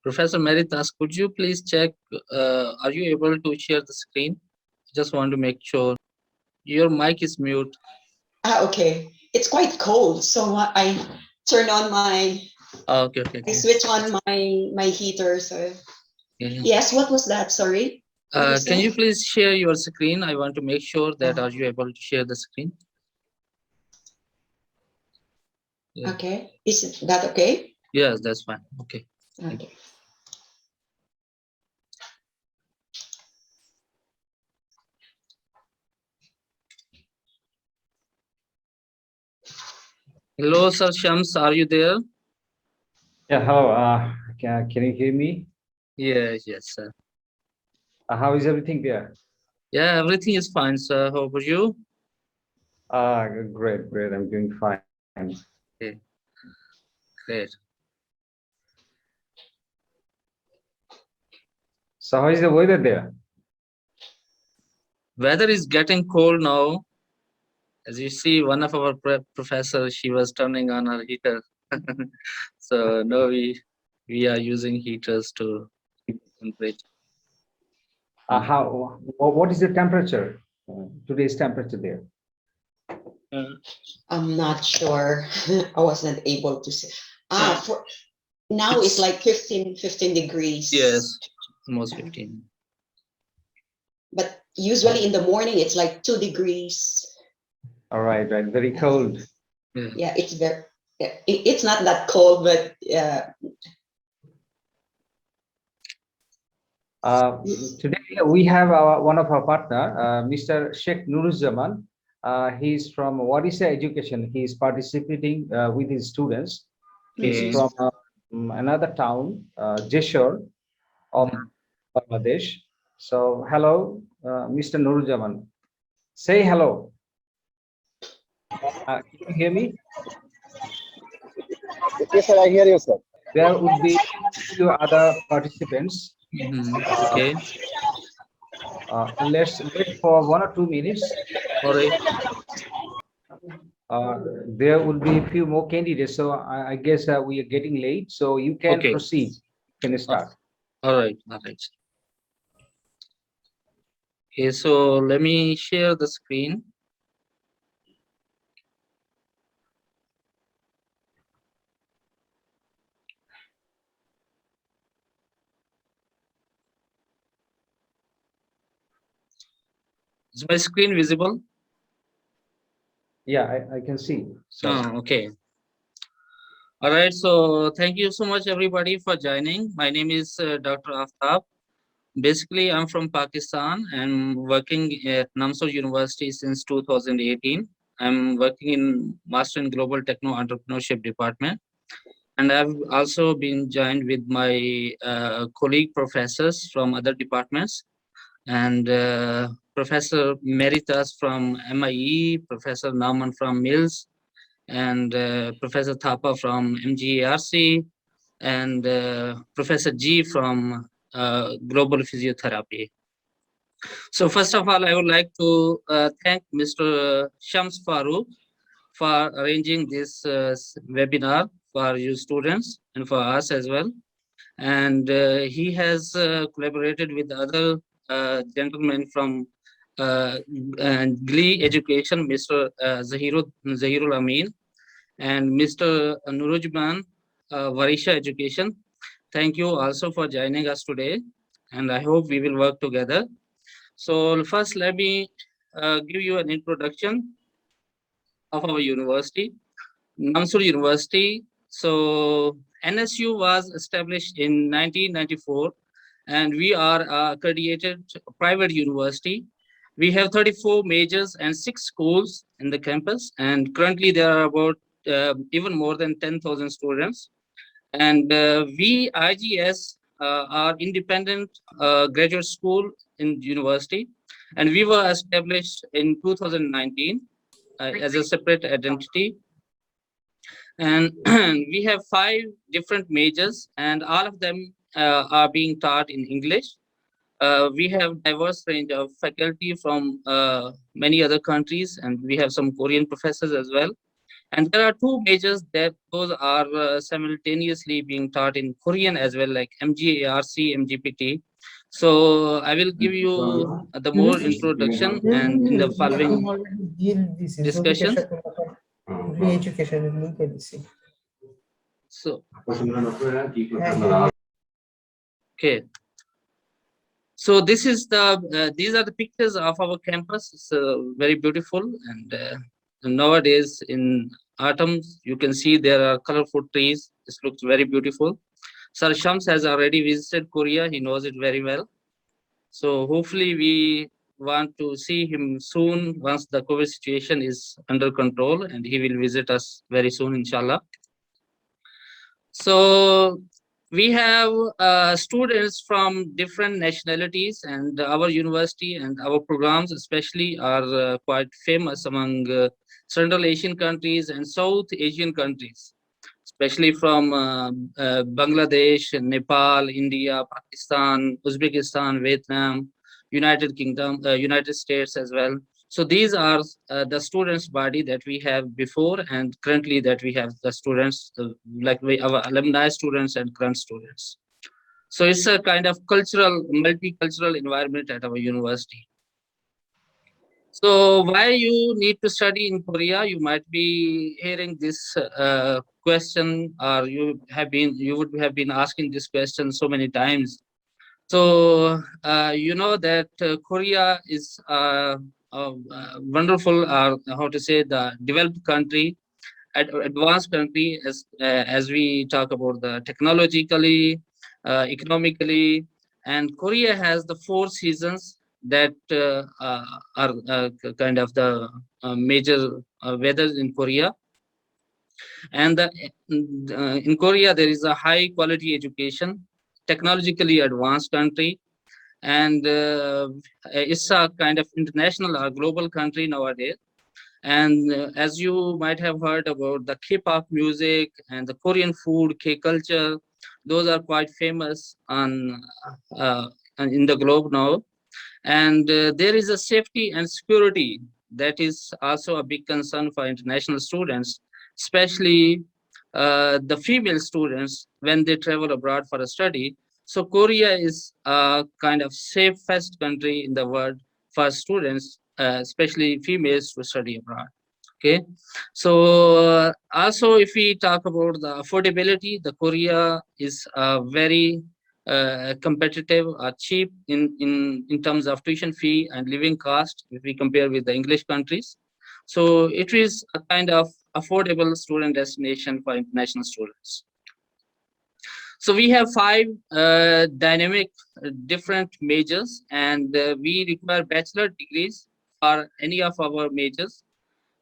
Professor Maritas, could you please check, are you able to share the screen? Just want to make sure. Your mic is mute. Okay. It's quite cold, so I turn on my, Okay. I switch on my heater, so. Okay. Yes, what was that? Sorry. Can you please share your screen? I want to make sure that are you able to share the screen? Yeah. Okay. Is that okay? Yes, that's fine. Okay. Okay. Hello, Sir Shams, are you there? Yeah, hello. Can you hear me? Yes, sir. How is everything there? Yeah, everything is fine, sir. How about you? Great. I'm doing fine. Okay, great. So how is the weather there? Weather is getting cold now. As you see, one of our professors, she was turning on her heater. So now we are using heaters to keep the temperature. What is the temperature? Today's temperature there? I'm not sure. I wasn't able to see. For now it's like 15 degrees. Yes, almost 15. But usually in the morning it's like 2 degrees. All right. Very cold. Yeah, it's very. It's not that cold, but yeah. Today we have one of our partner, Mr. Sheikh Nuruzzaman. He's from Warisa Education. He's participating with his students. He's from another town, Jeju of Bangladesh. So hello, Mr. Nuruzzaman. Say hello. Can you hear me? Yes, sir, I hear you, sir. There would be few other participants. Okay. Let's wait for 1 or 2 minutes. All right. There will be a few more candidates, so I guess we are getting late. So you can proceed. Can you start? All right. Okay, so let me share the screen. Is my screen visible? Yeah, I can see. So. Okay. All right. So thank you so much, everybody, for joining. My name is Dr. Aftab. Basically, I'm from Pakistan and working at Namseoul University since 2018. I'm working in Master in Global Techno Entrepreneurship Department. And I've also been joined with my colleague professors from other departments. And Professor Maritas from MIE, Professor Nauman from Mills, and Professor Thapa from MGARC, and Professor G from Global Physiotherapy. So first of all, I would like to thank Mr. Shams Faruque for arranging this webinar for you students and for us as well. And he has collaborated with other gentlemen from GLE Education, Mr. Zahirul Amin, and Mr. Nurujman, Varisha Education. Thank you also for joining us today, and I hope we will work together. So first, let me give you an introduction of our university, Namseoul University. So NSU was established in 1994, and we are an accredited private university. We have 34 majors and 6 schools in the campus, and currently there are about even more than 10,000 students. And we, IGS, are independent graduate school in university, and we were established in 2019 as a separate identity. And we have 5 different majors, and all of them are being taught in English. We have diverse range of faculty from many other countries, and we have some Korean professors as well. And there are two majors that those are simultaneously being taught in Korean as well, like MGARC, MGPT. So I will give you the more introduction, and in the following discussions. So okay. So this is these are the pictures of our campus. It's very beautiful, and nowadays in autumn you can see there are colorful trees. This looks very beautiful. Sir Shams has already visited Korea. He knows it very well. So hopefully we want to see him soon once the COVID situation is under control, and he will visit us very soon, inshallah. So we have students from different nationalities, and our university and our programs especially are quite famous among Central Asian countries and South Asian countries, especially from Bangladesh, Nepal, India, Pakistan, Uzbekistan, Vietnam, United Kingdom, United States as well. So these are the students body that we have before, and currently that we have the students, our alumni students and current students. So it's a kind of cultural, multicultural environment at our university. So why you need to study in Korea? You might be hearing this question, or you would have been asking this question so many times. So you know that Korea is wonderful, how to say, the developed country, advanced country, as we talk about the technologically, economically, and Korea has the four seasons that are kind of the major weather in Korea. And in Korea there is a high quality education, technologically advanced country, and it's a kind of international or global country nowadays. And as you might have heard about the K-pop music and the Korean food, K culture, those are quite famous uh, in the globe now. And there is a safety and security that is also a big concern for international students, especially the female students when they travel abroad for a study. So Korea is a kind of safest country in the world for students, especially females, to study abroad. Okay, so also if we talk about the affordability, the Korea is very competitive or cheap in terms of tuition fee and living cost if we compare with the English countries. So it is a kind of affordable student destination for international students. So we have five dynamic different majors, and we require bachelor degrees for any of our majors.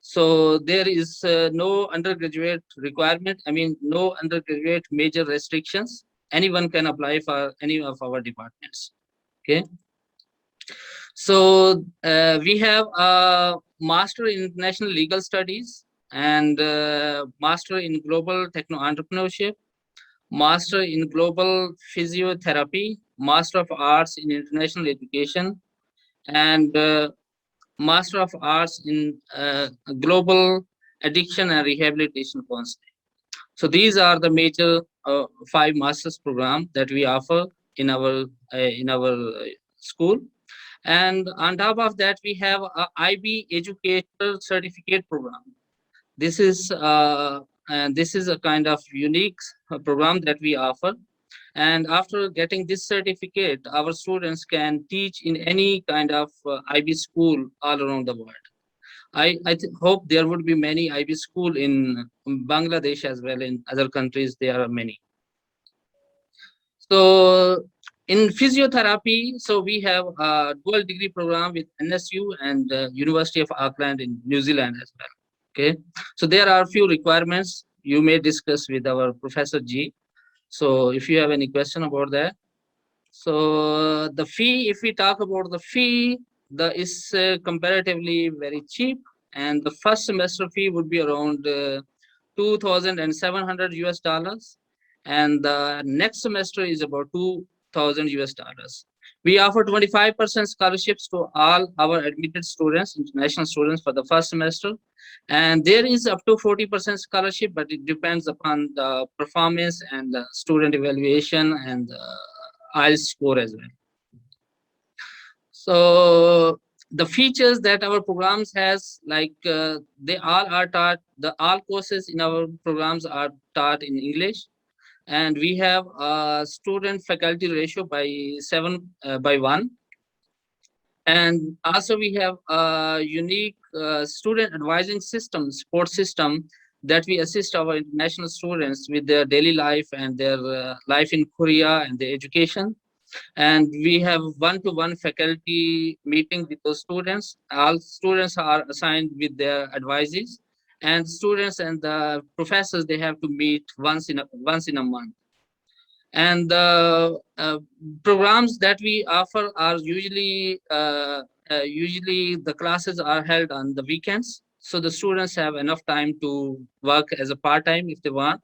So there is no undergraduate requirement. I mean, no undergraduate major restrictions. Anyone can apply for any of our departments. Okay. So we have a master in international legal studies, and master in global techno entrepreneurship, master in global physiotherapy, master of arts in international education, and Master of Arts in Global Addiction and Rehabilitation Counseling. So these are the major five masters program that we offer in our school. And on top of that, we have a IB Educator Certificate program. This is a kind of unique program that we offer. And after getting this certificate, our students can teach in any kind of IB school all around the world. Hope there would be many IB school in Bangladesh as well. In other countries, there are many. So in physiotherapy, so we have a dual degree program with NSU and University of Auckland in New Zealand as well. Okay, so there are a few requirements you may discuss with our Professor G. So if you have any question about that. So the fee, if we talk about the fee, the is comparatively very cheap, and the first semester fee would be around 2,700 US dollars, and the next semester is about 2,000 US dollars. We offer 25% scholarships to all our admitted students, international students for the first semester. And there is up to 40% scholarship, but it depends upon the performance and the student evaluation and IELTS score as well. So the features that our programs has, like they all are taught, all courses in our programs are taught in English. And we have a student faculty ratio by 7:1. And also we have a unique student advising system, support system, that we assist our international students with their daily life and their life in Korea and their education. And we have one-to-one faculty meeting with those students. All students are assigned with their advisees, and students and the professors, they have to meet once in a month. And the programs that we offer are usually the classes are held on the weekends, so the students have enough time to work as a part-time if they want.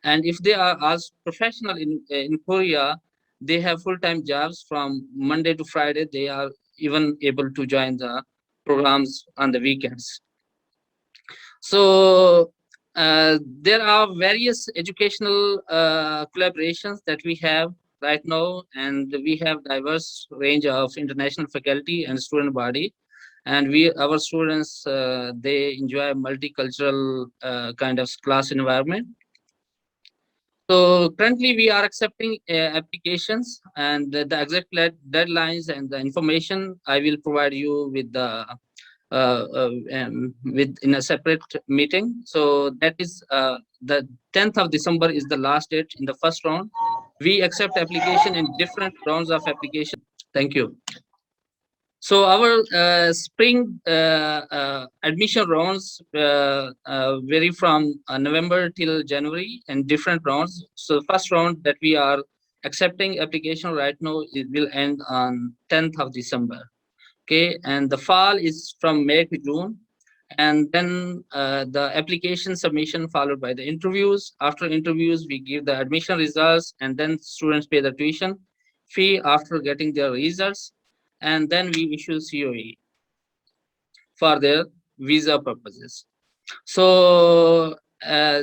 And if they are as professional in Korea, they have full-time jobs from Monday to Friday. They are even able to join the programs on the weekends. So there are various educational collaborations that we have right now, and we have diverse range of international faculty and student body. And our students, they enjoy multicultural kind of class environment. So currently we are accepting applications, and the exact deadlines and the information I will provide you with the in a separate meeting. So that is the 10th of December is the last date in the first round. We accept application in different rounds of application. Thank you. So our spring admission rounds vary from November till January in different rounds. So the first round that we are accepting application right now, it will end on 10th of December. Okay, and the fall is from May to June. And then the application submission followed by the interviews. After interviews, we give the admission results, and then students pay the tuition fee after getting their results. And then we issue COE for their visa purposes. So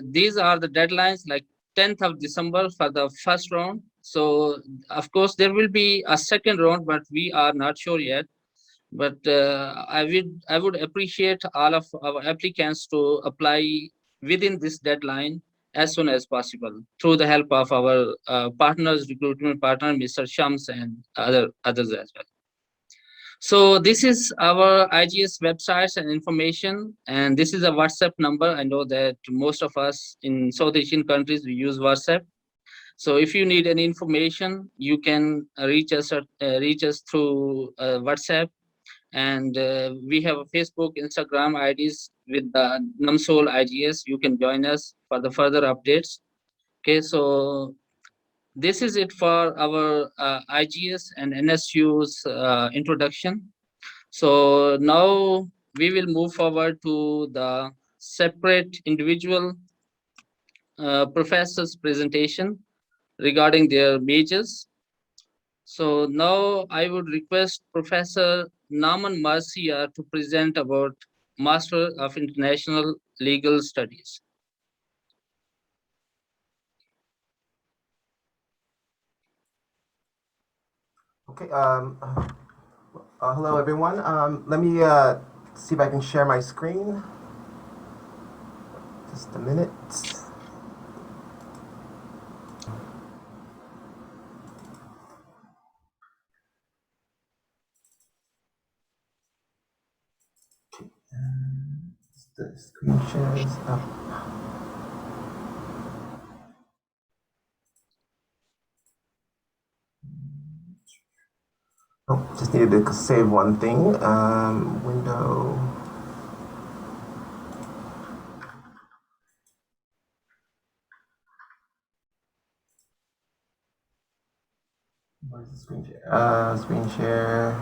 these are the deadlines, like 10th of December for the first round. So of course there will be a second round, but we are not sure yet. But I would appreciate all of our applicants to apply within this deadline as soon as possible through the help of our partners, recruitment partner, Mr. Shams, and others as well. So this is our IGS websites and information, and this is a WhatsApp number. I know that most of us in South Asian countries, we use WhatsApp. So if you need any information, you can reach us through WhatsApp. And we have a Facebook, Instagram IDs with the Namseoul IGS. You can join us for the further updates. Okay, so this is it for our IGS and NSU's introduction. So now we will move forward to the separate individual professors' presentation regarding their majors. So now I would request Professor Naman Marcia to present about Master of International Legal Studies. Okay. Hello, everyone. Let me see if I can share my screen. Just a minute. The screen shares up. Oh, just needed to save one thing. Window. Where's the screen share? Screen share.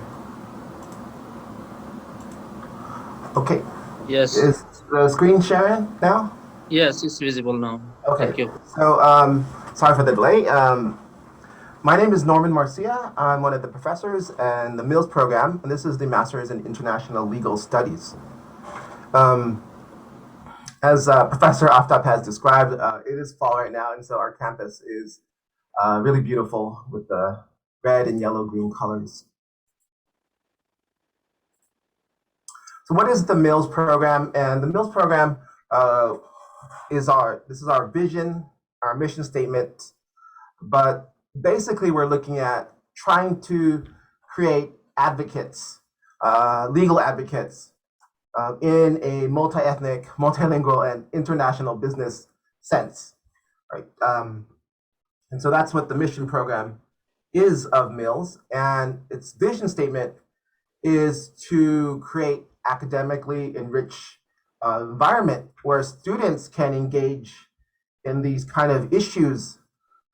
Okay. Yes. Is the screen sharing now? Yes, it's visible now. Okay. Thank you. So, sorry for the delay. My name is Norman Marcia. I'm one of the professors in the Mills program, and this is the Master's in International Legal Studies. As Professor Aftab has described, it is fall right now, and so our campus is really beautiful with the red and yellow green colors. So what is the Mills program? And the Mills program is our vision, our mission statement, but basically we're looking at trying to create advocates, legal advocates in a multi-ethnic, multilingual, and international business sense, right? And so that's what the mission program is of Mills, and its vision statement is to create academically enriched environment where students can engage in these kind of issues,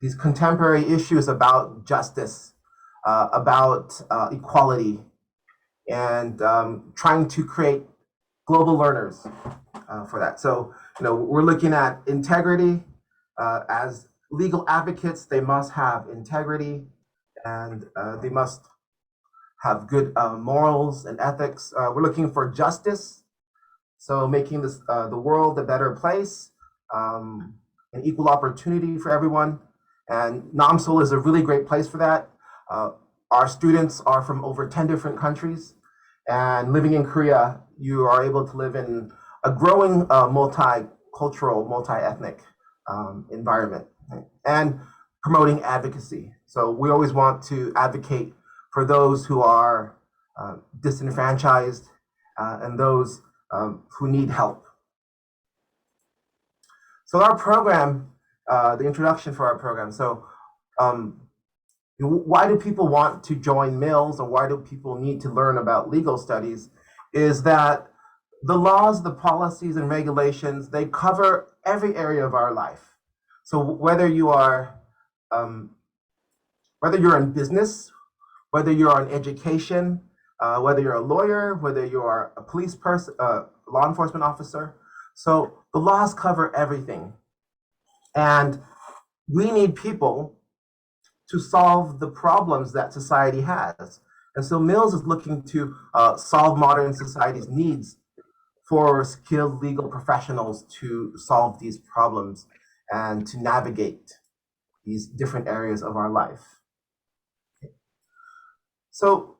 these contemporary issues about justice, about equality, and trying to create global learners for that. So, we're looking at integrity. As legal advocates, they must have integrity, and they must have good morals and ethics. We're looking for justice, so making this the world a better place, an equal opportunity for everyone. And Namseoul is a really great place for that. Our students are from over 10 different countries, and living in Korea, you are able to live in a growing multicultural, multi-ethnic environment, right? And promoting advocacy. So we always want to advocate for those who are disenfranchised and those who need help. So our program, the introduction for our program. So why do people want to join Mills, or why do people need to learn about legal studies? Is that the laws, the policies, and regulations, they cover every area of our life. So whether you are, whether you're in business, whether you're in education, whether you're a lawyer, whether you are a police person, law enforcement officer, so the laws cover everything. And we need people to solve the problems that society has. And so Mills is looking to solve modern society's needs for skilled legal professionals to solve these problems and to navigate these different areas of our life. So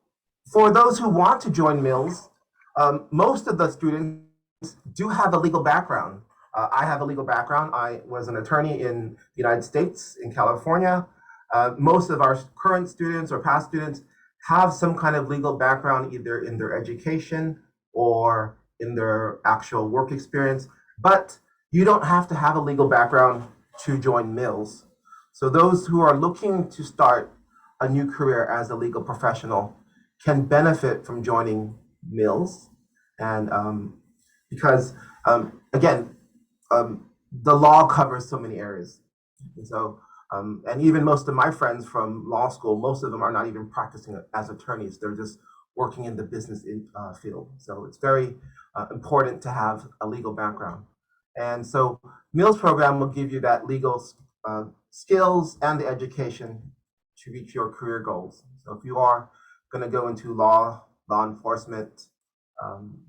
for those who want to join Mills, most of the students do have a legal background. I have a legal background. I was an attorney in the United States, in California. Most of our current students or past students have some kind of legal background, either in their education or in their actual work experience, but you don't have to have a legal background to join Mills. So those who are looking to start a new career as a legal professional can benefit from joining Mills. And because, again, the law covers so many areas. And so, and even most of my friends from law school, most of them are not even practicing as attorneys. They're just working in the business field. So it's very important to have a legal background. And so Mills program will give you that legal skills and the education to reach your career goals. So if you are going to go into law enforcement,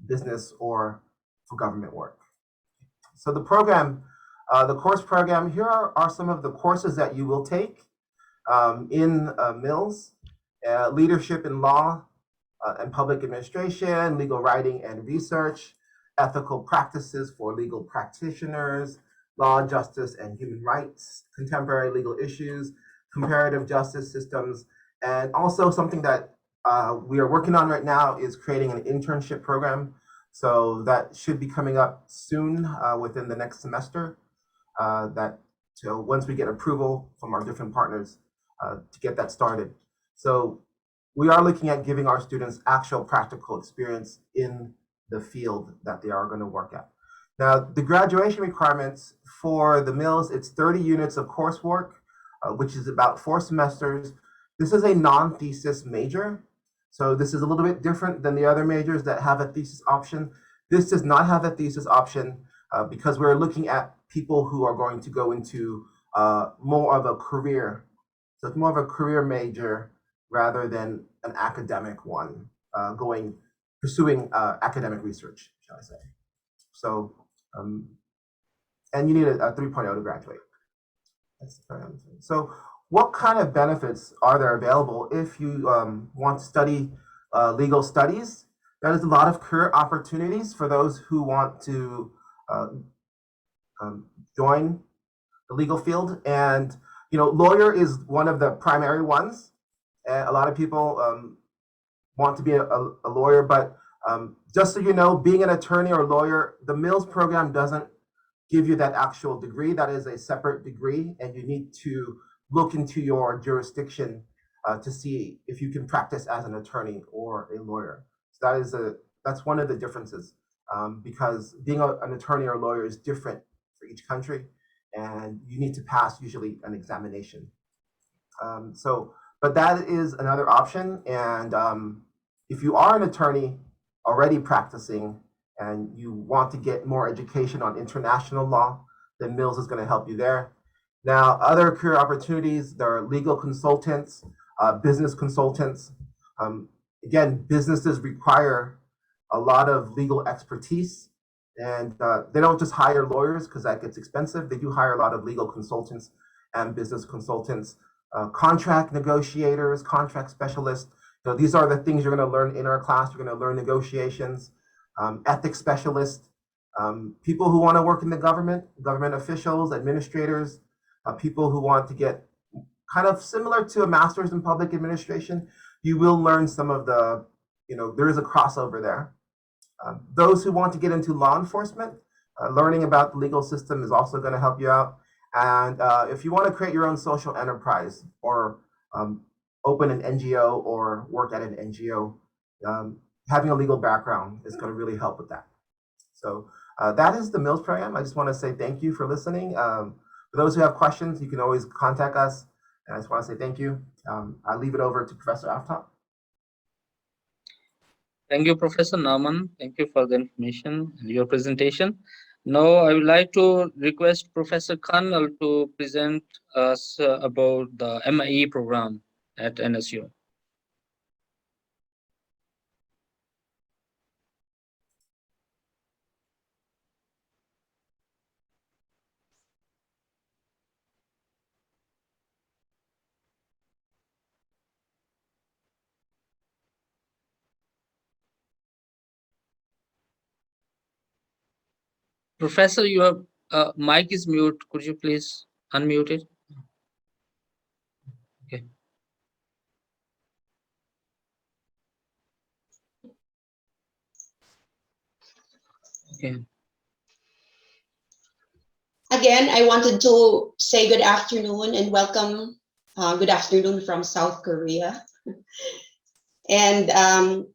business, or for government work. So the program, the course program, here are some of the courses that you will take in Mills: leadership in law and public administration, legal writing and research, ethical practices for legal practitioners, law, justice, and human rights, contemporary legal issues, comparative justice systems, and also something that we are working on right now is creating an internship program. So that should be coming up soon within the next semester. So once we get approval from our different partners to get that started. So we are looking at giving our students actual practical experience in the field that they are going to work at. Now, the graduation requirements for the Mills, it's 30 units of coursework, which is about 4 semesters. This is a non-thesis major. So this is a little bit different than the other majors that have a thesis option. This does not have a thesis option because we're looking at people who are going to go into more of a career. So it's more of a career major rather than an academic one, pursuing academic research, shall I say. So, and you need a 3.0 to graduate. So what kind of benefits are there available if you want to study legal studies? There's a lot of career opportunities for those who want to join the legal field. And, lawyer is one of the primary ones. And a lot of people want to be a lawyer, but just so you know, being an attorney or lawyer, the Mills program doesn't give you that actual degree. That is a separate degree, and you need to look into your jurisdiction to see if you can practice as an attorney or a lawyer. So that's one of the differences, because being an attorney or lawyer is different for each country, and you need to pass usually an examination. But that is another option, and if you are an attorney already practicing and you want to get more education on international law, then Mills is going to help you there. Now, other career opportunities, there are legal consultants, business consultants. Again, businesses require a lot of legal expertise, and they don't just hire lawyers because that gets expensive. They do hire a lot of legal consultants and business consultants, contract negotiators, contract specialists. These are the things you're going to learn in our class. You're going to learn negotiations, ethics specialists, people who want to work in the government officials, administrators, people who want to get kind of similar to a master's in public administration. You will learn some of the, there is a crossover there. Those who want to get into law enforcement, learning about the legal system is also going to help you out. And if you want to create your own social enterprise or open an NGO or work at an NGO, having a legal background is going to really help with that. So that is the Mills program. I just want to say thank you for listening. For those who have questions, you can always contact us. And I just want to say thank you. I'll leave it over to Professor Aftab. Thank you, Professor Nauman. Thank you for the information and your presentation. Now, I would like to request Professor Cornell to present us about the MIE program at NSU. Professor, your mic is mute. Could you please unmute it? Okay. Okay. Again, I wanted to say good afternoon and welcome. Good afternoon from South Korea. And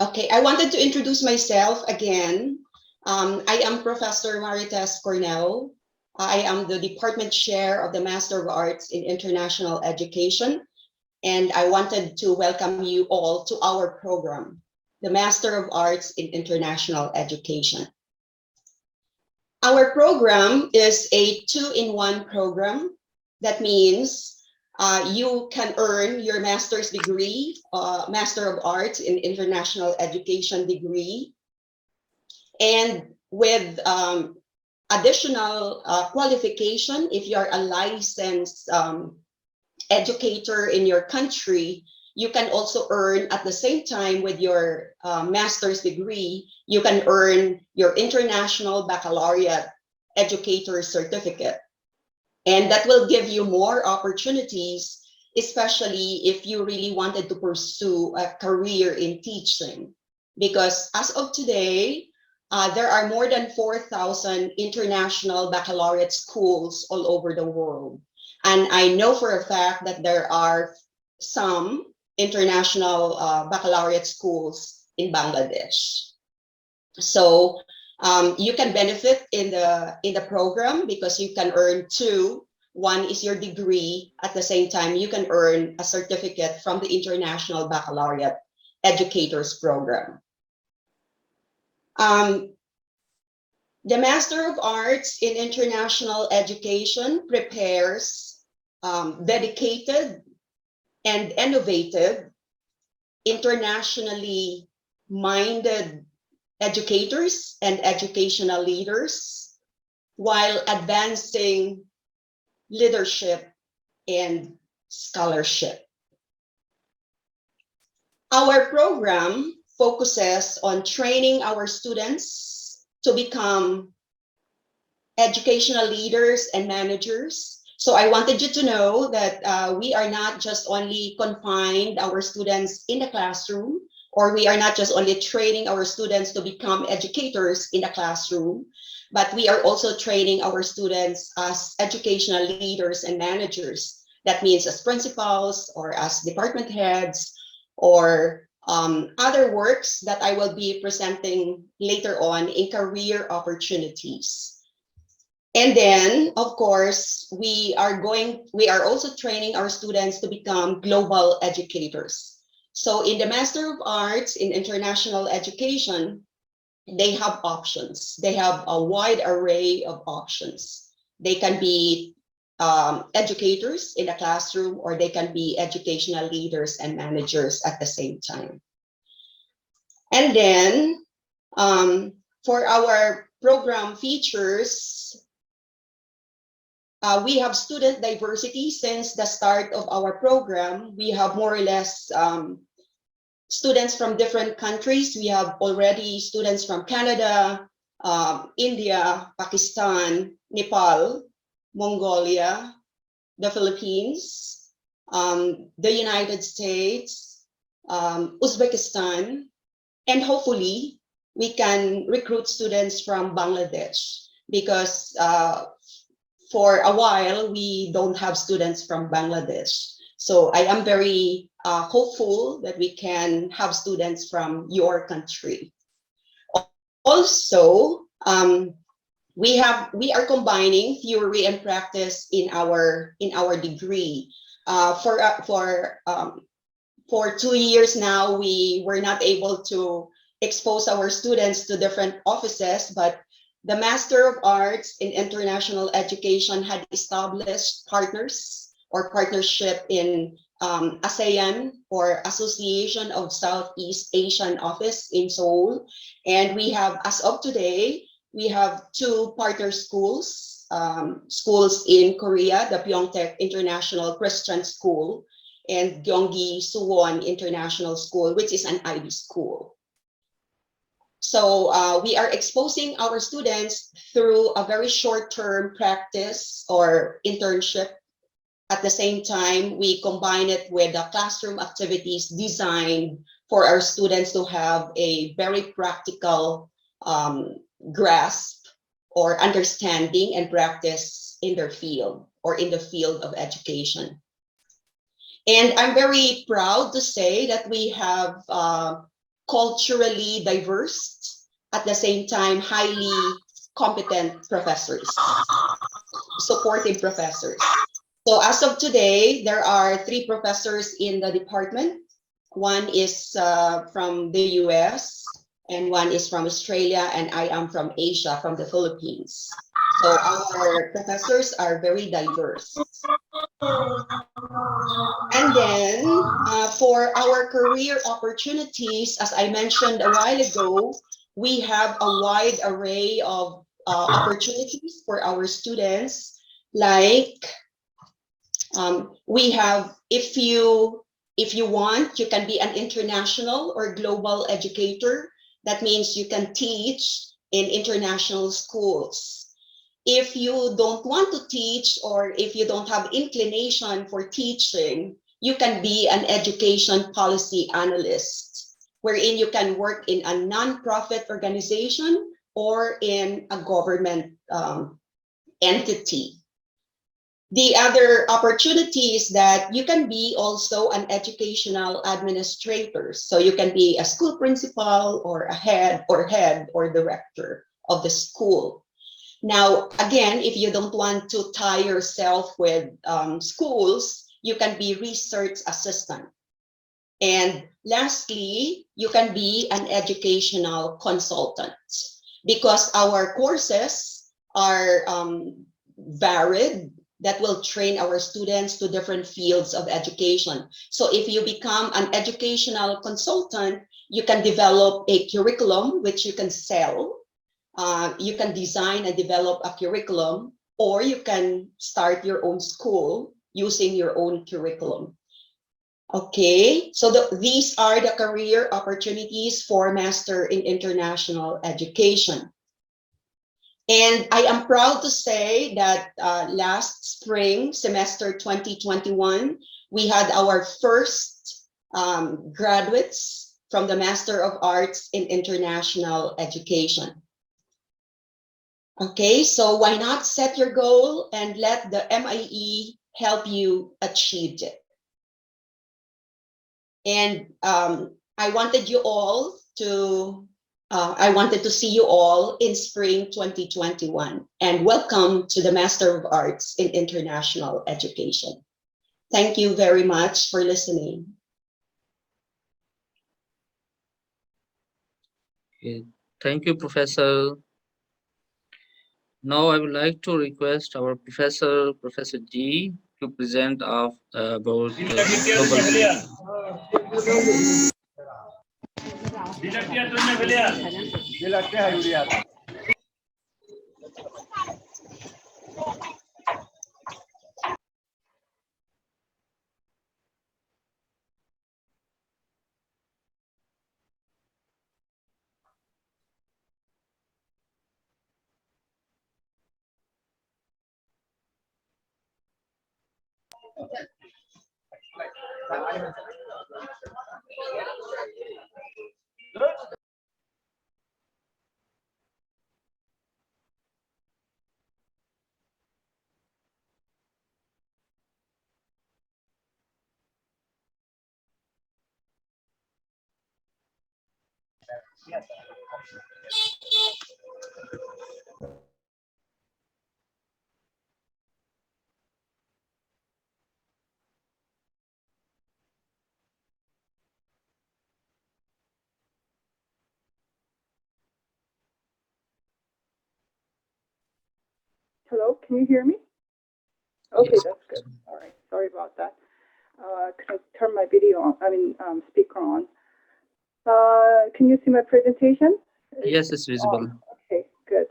okay, I wanted to introduce myself again. I am Professor Maritas Cornell. I am the department chair of the Master of Arts in International Education. And I wanted to welcome you all to our program, the Master of Arts in International Education. Our program is a 2-in-1 program. That means you can earn your master's degree, Master of Arts in International Education degree, and with additional qualification, if you're a licensed educator in your country, you can also earn at the same time with your master's degree, you can earn your International Baccalaureate Educator certificate. And that will give you more opportunities, especially if you really wanted to pursue a career in teaching. Because as of today, there are more than 4,000 international baccalaureate schools all over the world. And I know for a fact that there are some international baccalaureate schools in Bangladesh. So you can benefit in the program because you can earn two. One is your degree. At the same time, you can earn a certificate from the International Baccalaureate Educators Program. The Master of Arts in International Education prepares dedicated and innovative, internationally minded educators and educational leaders while advancing leadership and scholarship. Our program focuses on training our students to become educational leaders and managers. So I wanted you to know that we are not just only confined our students in the classroom, or we are not just only training our students to become educators in the classroom, but we are also training our students as educational leaders and managers. That means as principals or as department heads or other works that I will be presenting later on in career opportunities. And then, of course, we are also training our students to become global educators. So in the Master of Arts in International Education, they have options. They have a wide array of options. They can be educators in the classroom, or they can be educational leaders and managers at the same time. And then for our program features, we have student diversity. Since the start of our program, we have more or less students from different countries. We have already students from Canada, India, Pakistan, Nepal, Mongolia, the Philippines, the United States, Uzbekistan, and hopefully we can recruit students from Bangladesh, because for a while we don't have students from Bangladesh. So I am very hopeful that we can have students from your country. Also, we are combining theory and practice in our degree. For 2 years now, we were not able to expose our students to different offices, but the Master of Arts in International Education had established partners or partnership in ASEAN, or Association of Southeast Asian Office in Seoul. And we have, as of today, we have 2 partner schools, schools in Korea, the Pyeongtaek International Christian School and Gyeonggi-do International School, which is an IB school. So we are exposing our students through a very short-term practice or internship. At the same time, we combine it with the classroom activities designed for our students to have a very practical grasp or understanding and practice in their field or in the field of education. And I'm very proud to say that we have culturally diverse, at the same time, highly competent professors, supportive professors. So as of today, there are 3 professors in the department. One is from the US, and one is from Australia, and I am from Asia, from the Philippines. So our professors are very diverse. And then for our career opportunities, as I mentioned a while ago, we have a wide array of opportunities for our students. Like we have, if you want, you can be an international or global educator. That means you can teach in international schools. If you don't want to teach, or if you don't have inclination for teaching, you can be an education policy analyst, wherein you can work in a non-profit organization or in a government entity. The other opportunity is that you can be also an educational administrator. So you can be a school principal or a head or director of the school. Now, again, if you don't want to tie yourself with schools, you can be research assistant. And lastly, you can be an educational consultant. because our courses are varied, that will train our students to different fields of education. So if you become an educational consultant, you can develop a curriculum which you can sell. You can design and develop a curriculum, or you can start your own school using your own curriculum. Okay, so these are the career opportunities for Master in International Education. And I am proud to say that last spring, semester 2021, we had our first graduates from the Master of Arts in International Education. Okay, so why not set your goal and let the MIE help you achieve it? And I wanted to see you all in spring 2021, and welcome to the Master of Arts in International Education. Thank you very much for listening. Okay. Thank you, Professor. Now I would like to request our Professor G, to present about global. Hello, can you hear me? Okay, Yes. that's good. All right, sorry about that. Can I turn my video on, speaker on? Can you see my presentation? Yes, it's visible. Okay, good.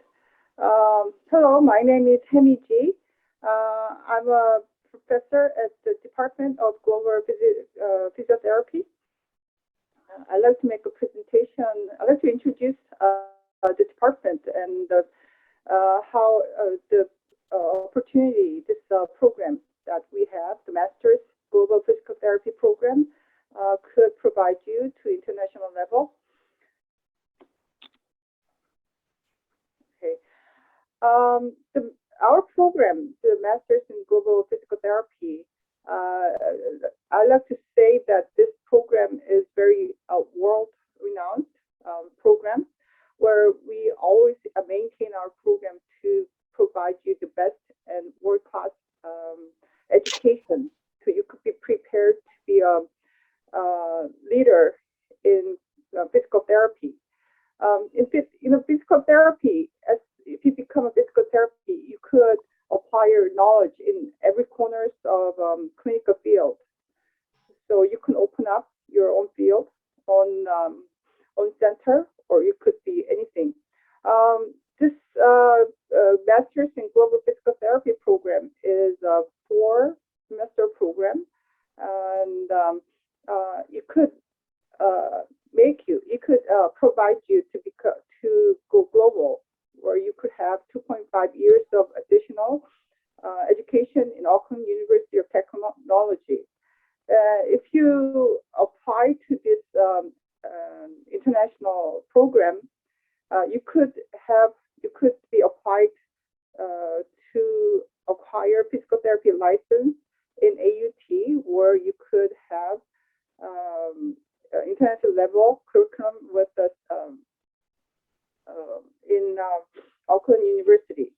Hello, my name is Hemi Ji. I'm a professor at the Department of Global Physiotherapy. I'd like to make a presentation. I'd like to introduce the department and how the opportunity, this program that we have, the Master's Global Physical Therapy Program, could provide you to international level. Okay. Our program, the Master's in Global Physical Therapy, I like to say that this program is very world-renowned program, where we always maintain our program to provide you the best and world-class education, so you could be prepared to be a leader in physical therapy. In physical therapy, if you become a physical therapy, you could apply your knowledge in every corners of clinical field. So you can open up your own field on center, or you could be anything. This Master's in Global Physical Therapy program is a 4-semester program, and it could provide you to go global, where you could have 2.5 years of additional education in Auckland University of Technology. If you apply to this international program, you could be applied to acquire physical therapy license in AUT, where you could have international level curriculum with us in Auckland University.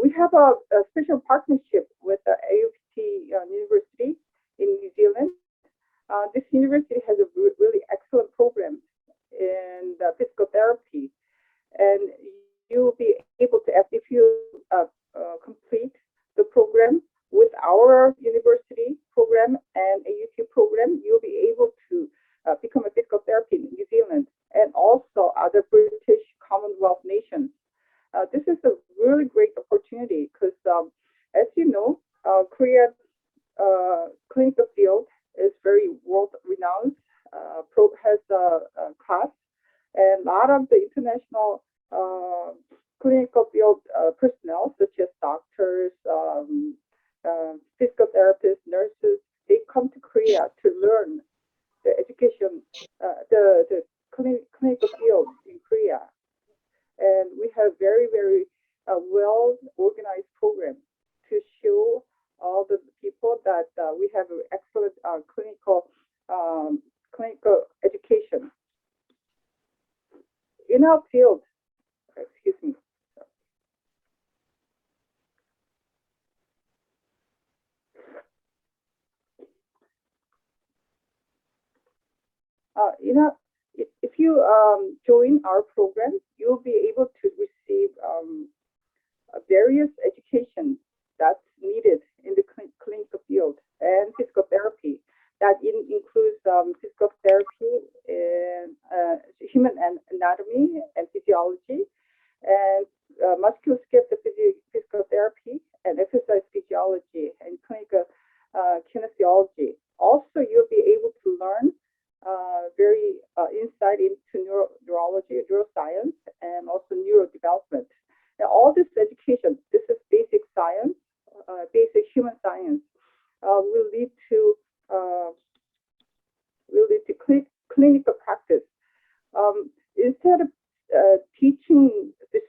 We have a special partnership with the AUT University in New Zealand. This university has a really excellent program in physical therapy class, and a lot of the international clinical field personnel, such as doctors, physical therapists, nurses, they come to Korea to learn the education, the clinical field in Korea. And we have very, very well-organized program to show all the people that we have an excellent clinical education. In our field, excuse me. If you join our program, you'll be able to receive various education that's needed in the clinical field and physical therapy. That includes physical therapy and human anatomy and physiology, and musculoskeletal physical therapy and exercise physiology and clinical kinesiology. Also, you'll be able to learn very insight into neurology, neuroscience, and also neurodevelopment. Now, all this education, this is basic science, basic human science, will lead to clinical practice. Instead of teaching the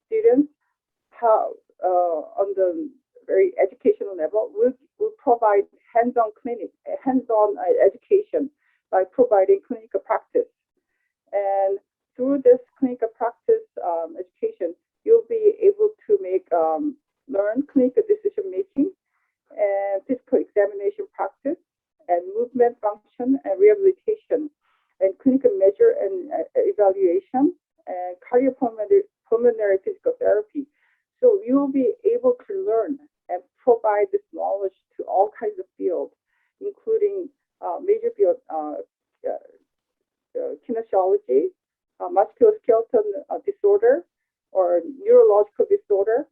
students how on the very educational level, we'll provide hands-on education by providing clinical practice. And through this clinical practice education, you'll be able to learn clinical decision making and physical examination practice and movement function and rehabilitation and clinical measure and evaluation and cardiopulmonary physical therapy. So you'll be able to learn and provide this knowledge to all kinds of fields, including major field kinesiology, musculoskeletal disorder, or neurological disorder,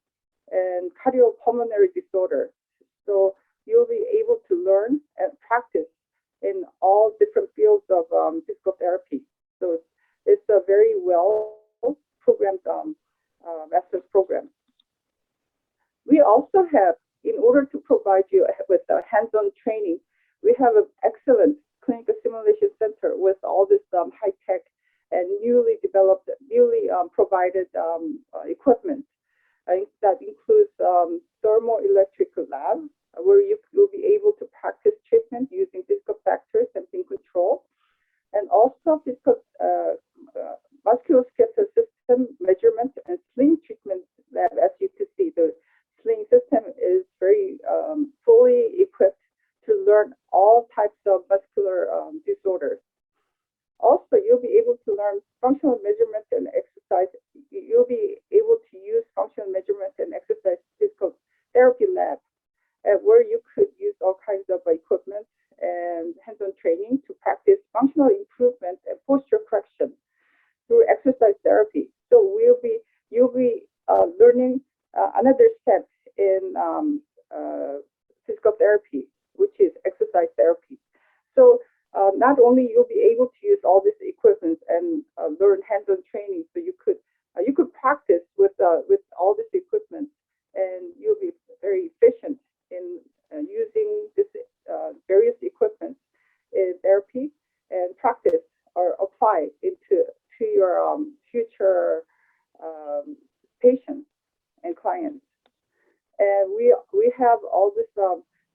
and cardiopulmonary disorder. So you'll be able to learn and practice in all different fields of physical therapy. So it's a very well programmed master's program. We also have, in order to provide you with hands-on training, we have an excellent clinical simulation center with all this high-tech and newly developed, newly provided equipment. That includes thermoelectric lab, where you'll be able to practice treatment using physical factors and pin control, and also physical musculoskeletal system measurement and sling treatment lab. As you can see, the sling system is very fully equipped to learn all types of muscular disorders. Also, you'll be able to learn functional measurement and exercise. You'll be able to use functional measurement and exercise physical therapy lab, where you could use all kinds of equipment and hands-on training to practice functional improvement and posture correction through exercise therapy. So you'll be learning another step in physical therapy, which is exercise therapy. So not only you'll be able to use all this equipment and learn hands-on training, so you could practice with all this equipment, and you'll be very efficient in using this various equipment in therapy and practice or apply into your future patients and clients. And we have all this.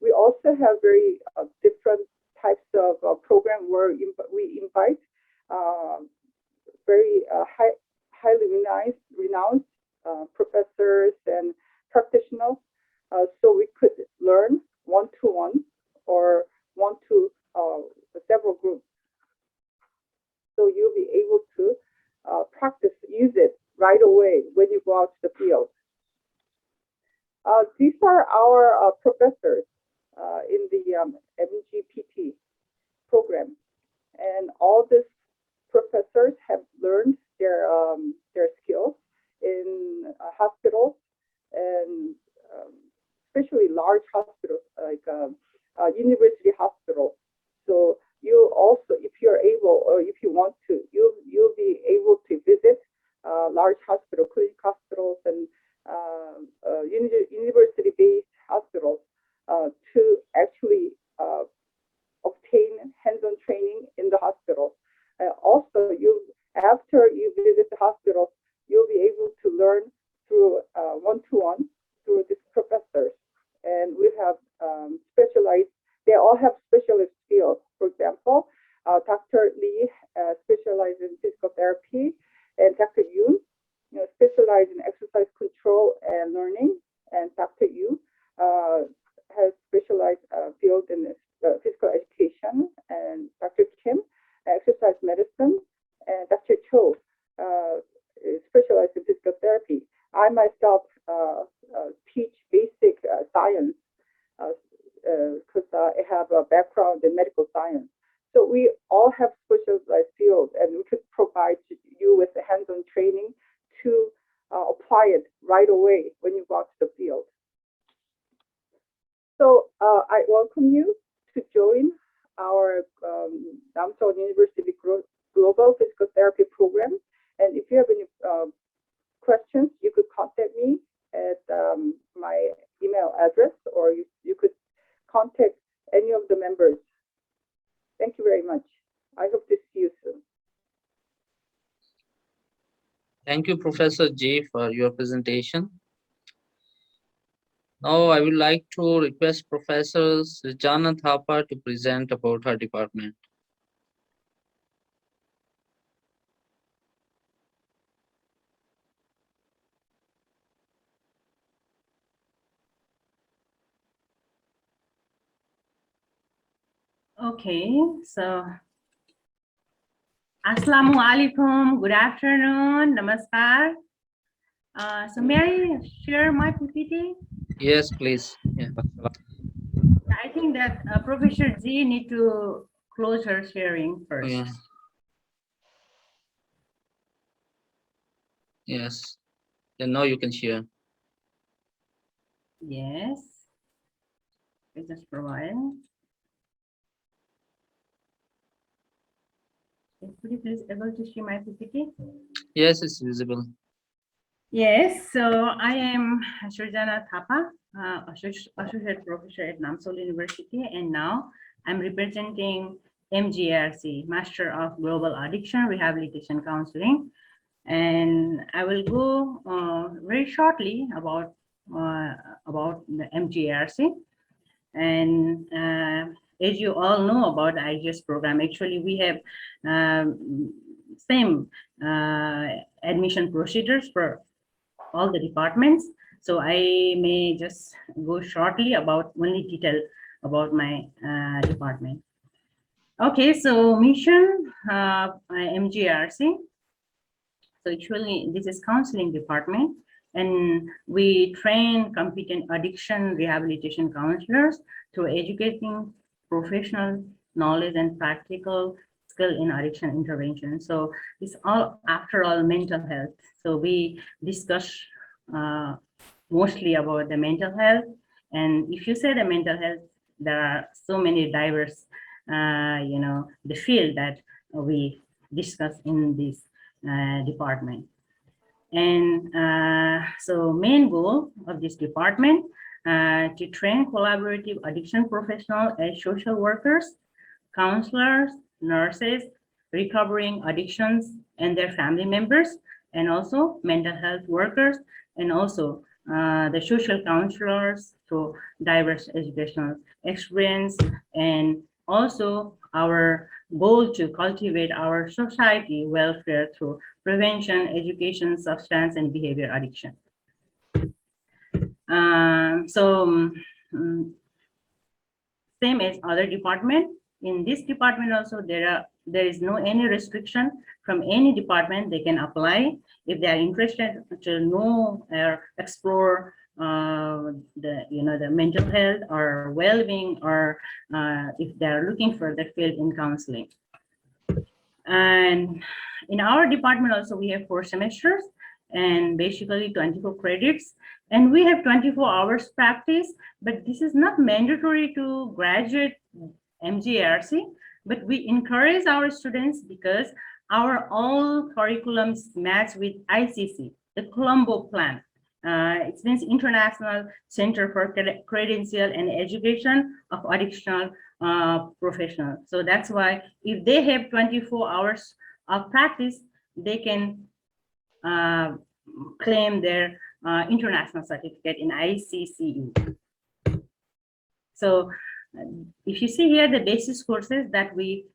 We also have very different types of program where we invite very highly renowned professors and practitioners, so we could learn one-to-one or one to several groups. So you'll be able to practice, use it right away when you go out to the field. These are our professors in the MGPT program, and all these professors have learned their skills in hospitals, and especially large hospitals like university hospitals. So you also, if you're able or if you want to, you you'll be able to visit large hospitals, clinic hospitals, and university-based hospitals to actually obtain hands-on training in the hospital. Also, after you visit the hospitals, you'll be able to learn through one-to-one through these professors. And we have they all have specialist fields. For example, Dr. Lee specializes in physical therapy, and Dr. Yoon specializes in exercise control and learning, and Dr. Yu has specialized field in physical education, and Dr. Kim, exercise medicine, and Dr. Cho is specialized in physical therapy. I myself teach basic science because I have a background in medical science. So we all have specialized fields, and we could provide you with the hands-on training to apply it right away when you go out to the field. So I welcome you to join our Namseoul University Global Physical Therapy Program. And if you have any questions, you could contact me at my email address, or you could contact any of the members. Thank you very much. I hope to see you soon. Thank you, Professor J, for your presentation. Now, I would like to request Professor Sejong Thapa to present about her department. Okay, so Assalamu alaikum, good afternoon, namaskar. So may I share my PPT? Yes, please. Yeah. I think that Professor Z need to close her sharing first. Yeah. Yes. And now you can share. Yes. I just provide. Could you please able to see my PPT? Yes, it's visible. Yes, so I am Sejong Thapa, Associate Professor at Namseoul University, and now I'm representing MGRC, Master of Global Addiction Rehabilitation Counseling. And I will go very shortly about the MGRC. And as you all know about the IGS program, actually we have same admission procedures for all the departments. So I may just go shortly about only detail about my department. Okay, so mission MGRC. So actually this is counseling department, and we train competent addiction rehabilitation counselors through educating professional knowledge and practical skill in addiction intervention. So it's all, after all, mental health. So we discuss mostly about the mental health. And if you say the mental health, there are so many diverse, the field that we discuss in this department. And so main goal of this department to train collaborative addiction professionals as social workers, counselors, nurses, recovering addictions and their family members, and also mental health workers, and also the social counselors through diverse educational experience, and also our goal to cultivate our society welfare through prevention, education, substance, and behavior addiction. Same as other department, in this department also there is no any restriction from any department. They can apply if they are interested to know or explore the mental health or well-being, or if they are looking for the field in counseling. And in our department also we have 4 semesters and basically 24 credits, and we have 24 hours practice, but this is not mandatory to graduate MGRC, but we encourage our students because our all curriculums match with ICC, the Colombo plan. It means International Center for Credential and Education of Additional Professionals. So that's why if they have 24 hours of practice, they can claim their international certificate in ICCE. So if you see here the basis courses that we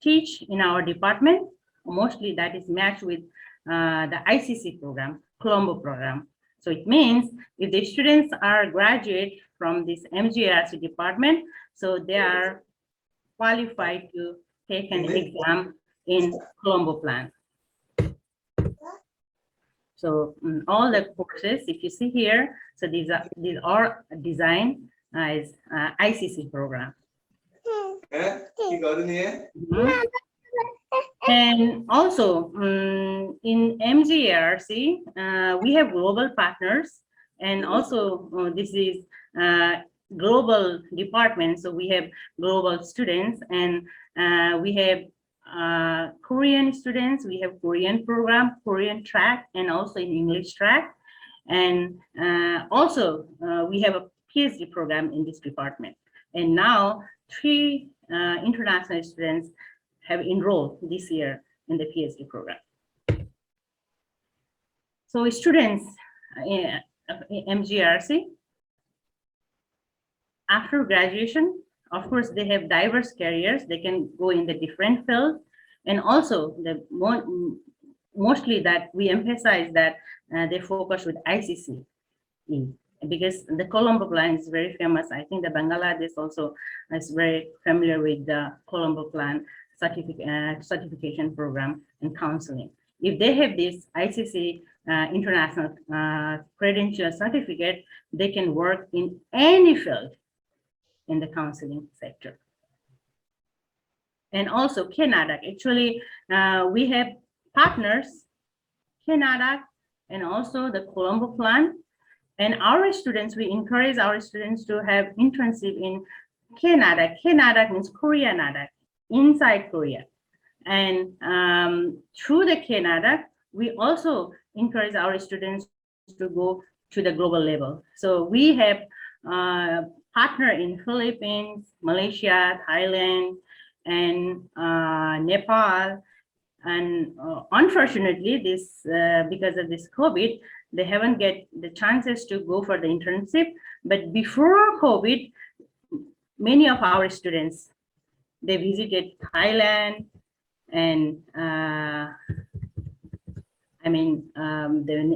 teach in our department, mostly that is matched with the ICC program, Colombo program. So it means if the students are graduate from this MGRC department, so they are qualified to take an exam in Colombo plan. So all the courses, if you see here, so these are designed as ICC program. And also in MGRC, we have global partners, and also this is global department. So we have global students, and we have Korean students, we have Korean program, Korean track, and also in English track. And also we have a PhD program in this department. And now 3 international students have enrolled this year in the PhD program. So students in MGRC, after graduation, of course, they have diverse careers. They can go in the different fields. And also, mostly that we emphasize that they focus with ICC, because the Colombo plan is very famous. I think the Bangladesh also is very familiar with the Colombo plan certification program and counseling. If they have this ICC international credential certificate, they can work in any field in the counseling sector. And also Canada, actually we have partners, Canada, and also the Colombo plan. And our students, we encourage our students to have internship in Canada. Canada means Korea-nada, inside Korea. And through the Canada, we also encourage our students to go to the global level. So we have partner in Philippines, Malaysia, Thailand, and Nepal. And unfortunately, this because of this COVID, they haven't get the chances to go for the internship. But before COVID, many of our students, they visited Thailand and the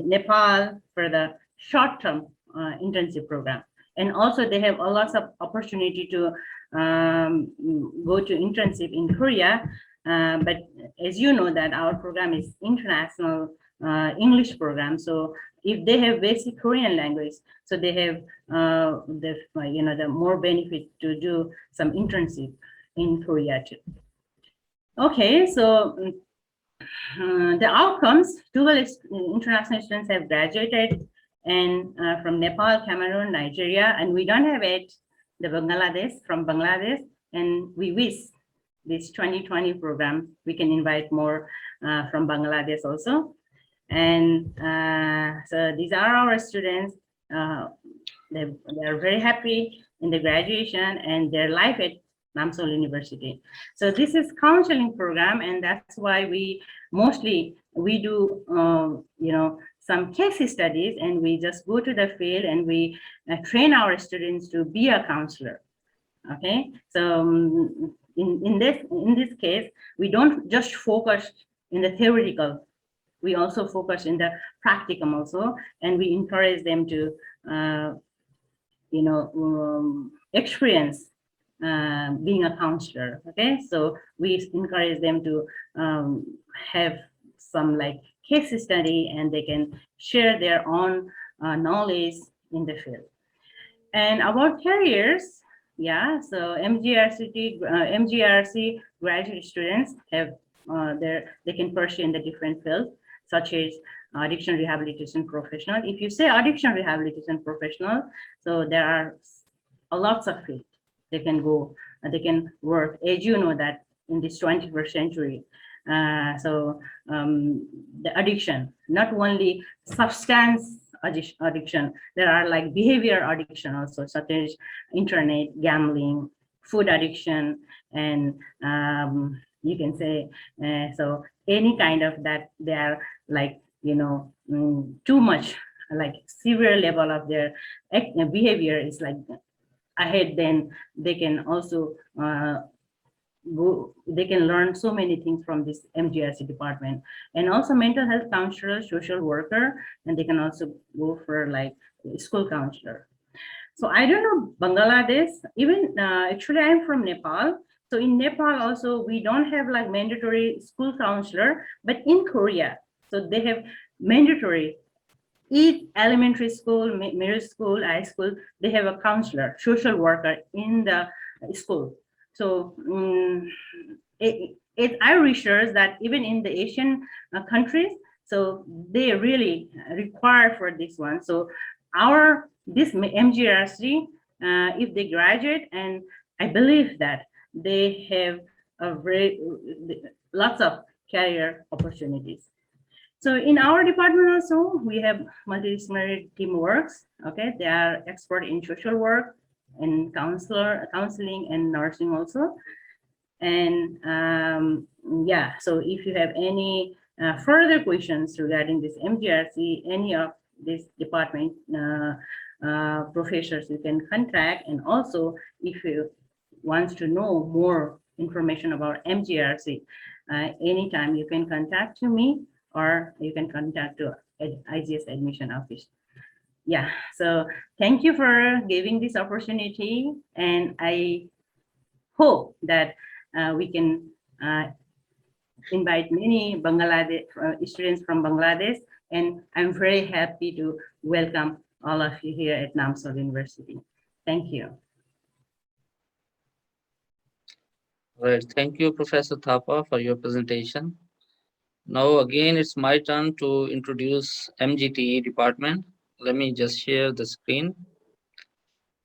Nepal for the short-term internship program. And also they have a lot of opportunity to go to internship in Korea. But as you know that our program is international English program. So if they have basic Korean language, so they have the more benefit to do some internship in Korea too. Okay, so the outcomes, 12 international students have graduated and from Nepal, Cameroon, Nigeria, and we don't have it, the from Bangladesh, and we wish this 2020 program, we can invite more from Bangladesh also. And so these are our students. They are very happy in the graduation and their life at Namseoul University. So this is counseling program, and that's why we do some case studies, and we just go to the field and we train our students to be a counselor. Okay, so in this case, we don't just focus in the theoretical. We also focus in the practicum also, and we encourage them to experience being a counselor. Okay, so we encourage them to have some like case study, and they can share their own knowledge in the field. And about careers, yeah, so MGRC graduate students have they can pursue in the different fields, such as addiction rehabilitation professional. If you say addiction rehabilitation professional, so there are lots of fields they can go, they can work. As you know that in this 21st century, The addiction, not only substance addiction, there are like behavior addiction also, such as internet, gambling, food addiction, and you can say, so any kind of that, they are like, too much, like severe level of their behavior is like ahead, then they can also they can learn so many things from this MGRC department. And also mental health counselor, social worker, and they can also go for like school counselor. So I don't know Bangladesh, even actually I'm from Nepal. So in Nepal also, we don't have like mandatory school counselor, but in Korea, so they have mandatory. Each elementary school, middle school, high school, they have a counselor, social worker in the school. So I research that even in the Asian countries, so they really require for this one. So this MGRC, if they graduate, and I believe that they have lots of career opportunities. So in our department also, we have multidisciplinary teamworks. Okay, they are expert in social work and counseling and nursing also. And yeah, so if you have any further questions regarding this MGRC, any of this department professors you can contact. And also, if you want to know more information about MGRC, anytime you can contact me, or you can contact to IGS admission office. Yeah, so thank you for giving this opportunity, and I hope that we can invite many Bangladesh students from Bangladesh, and I'm very happy to welcome all of you here at Namseoul University. Thank you. Right. Thank you, Professor Thapa, for your presentation. Now, again, it's my turn to introduce MGTE department. Let me just share the screen.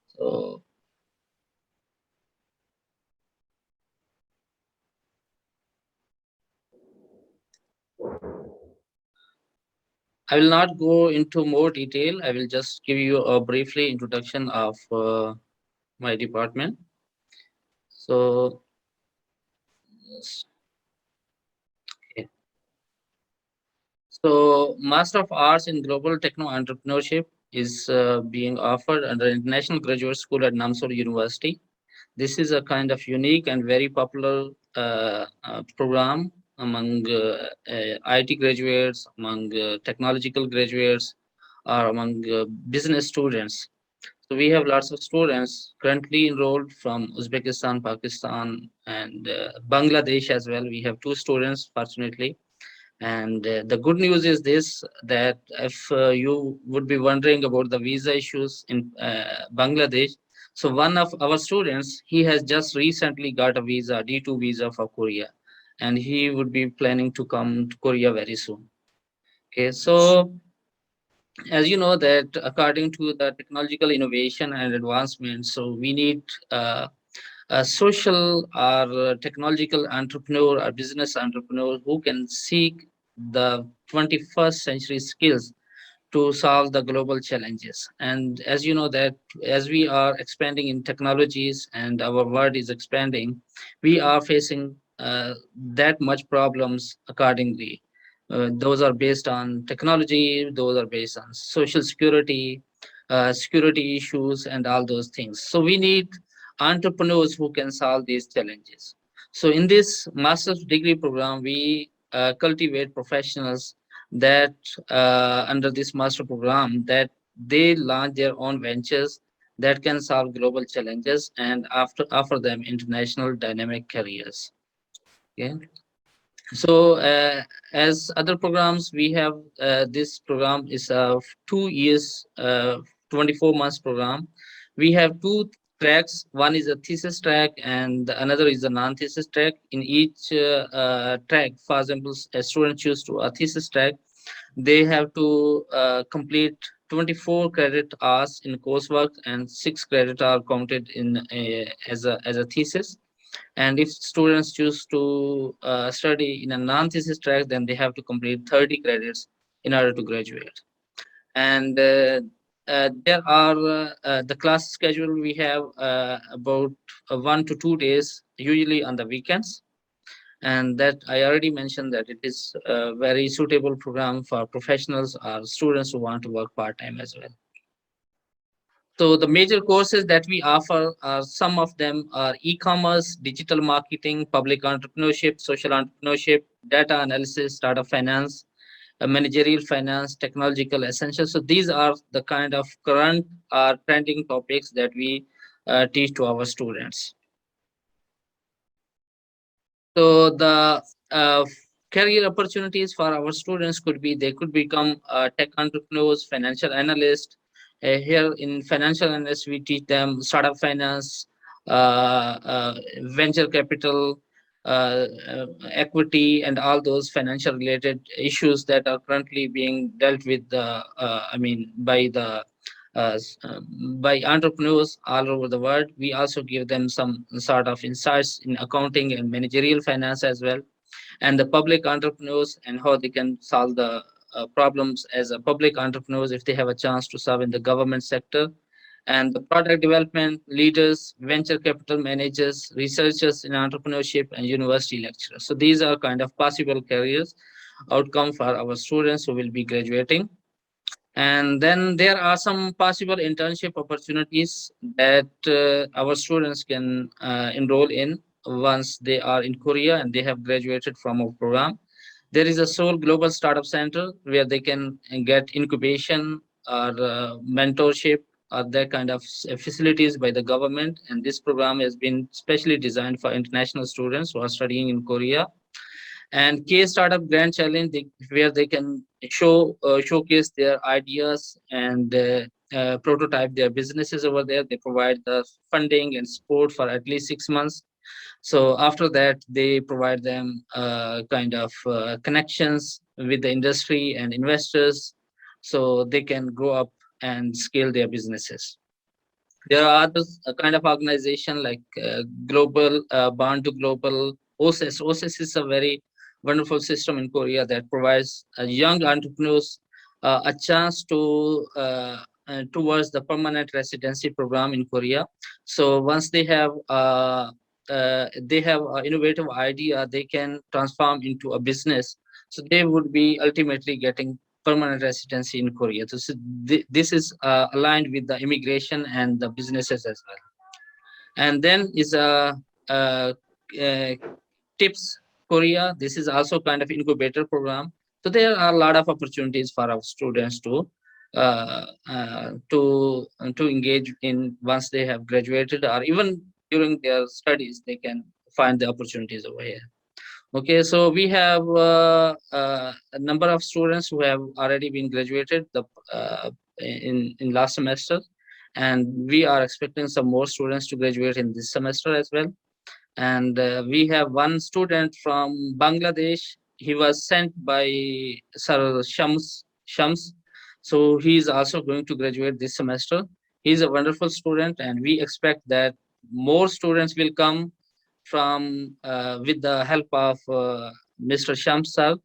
So, I will not go into more detail. I will just give you a briefly introduction of my department. So, yes. Okay. So, Master of Arts in Global Techno Entrepreneurship is being offered under International Graduate School at Namseoul University. This is a kind of unique and very popular program among IT graduates, among technological graduates, or among business students. So we have lots of students currently enrolled from Uzbekistan, Pakistan, and Bangladesh as well. We have 2 students, fortunately. And the good news is this, that if you would be wondering about the visa issues in Bangladesh, so one of our students, he has just recently got a visa, D2 visa for Korea, and he would be planning to come to Korea very soon. Okay, so as you know that according to the technological innovation and advancement, so we need a social or technological entrepreneur or business entrepreneur who can seek the 21st century skills to solve the global challenges. And as you know that as we are expanding in technologies and our world is expanding, we are facing that much problems accordingly. Those are based on technology, those are based on social security, security issues, and all those things. So we need entrepreneurs who can solve these challenges. So in this master's degree program, we cultivate professionals that under this master program, that they launch their own ventures that can solve global challenges and offer them international dynamic careers. Okay. So as other programs, we have this program is a 2 years, 24 months program. We have 2 tracks. One is a thesis track and another is a non-thesis track. In each track, for example, a student choose to a thesis track, they have to complete 24 credit hours in coursework, and 6 credit are counted in as a thesis. And if students choose to study in a non-thesis track, then they have to complete 30 credits in order to graduate. And there are the class schedule we have about 1 to 2 days, usually on the weekends. And that I already mentioned that it is a very suitable program for professionals or students who want to work part-time as well. So the major courses that we offer are, some of them are e-commerce, digital marketing, public entrepreneurship, social entrepreneurship, data analysis, startup finance, managerial finance, technological essentials. So these are the kind of current or trending topics that we teach to our students. So the career opportunities for our students could be, they could become tech entrepreneurs, financial analysts. Here in financial analysts, we teach them startup finance, venture capital, equity, and all those financial related issues that are currently being dealt with by the by entrepreneurs all over the world. We also give them some sort of insights in accounting and managerial finance as well, and the public entrepreneurs and how they can solve the problems as a public entrepreneurs if they have a chance to serve in the government sector, and the product development leaders, venture capital managers, researchers in entrepreneurship, and university lecturers. So these are kind of possible careers outcome for our students who will be graduating. And then there are some possible internship opportunities that our students can enroll in once they are in Korea and they have graduated from our program. There is a Seoul Global Startup Center where they can get incubation or mentorship or that kind of facilities by the government. And this program has been specially designed for international students who are studying in Korea. And K Startup Grand Challenge, where they can showcase their ideas and prototype their businesses over there. They provide the funding and support for at least 6 months. So after that, they provide them kind of connections with the industry and investors, so they can grow up and scale their businesses. There are other kind of organization like Global Bond to Global, OSIS. OSIS is a very wonderful system in Korea that provides young entrepreneurs a chance to towards the permanent residency program in Korea. So once they have an innovative idea, they can transform into a business. So they would be ultimately getting permanent residency in Korea. So this is aligned with the immigration and the businesses as well. And then is a TIPS Korea. This is also kind of incubator program. So there are a lot of opportunities for our students to engage in once they have graduated, or even during their studies, they can find the opportunities over here. Okay, so we have a number of students who have already been graduated in last semester, and we are expecting some more students to graduate in this semester as well. And we have one student from Bangladesh. He was sent by Sir Shams. So he is also going to graduate this semester. He is a wonderful student, and we expect that more students will come from with the help of Mr. Shams sir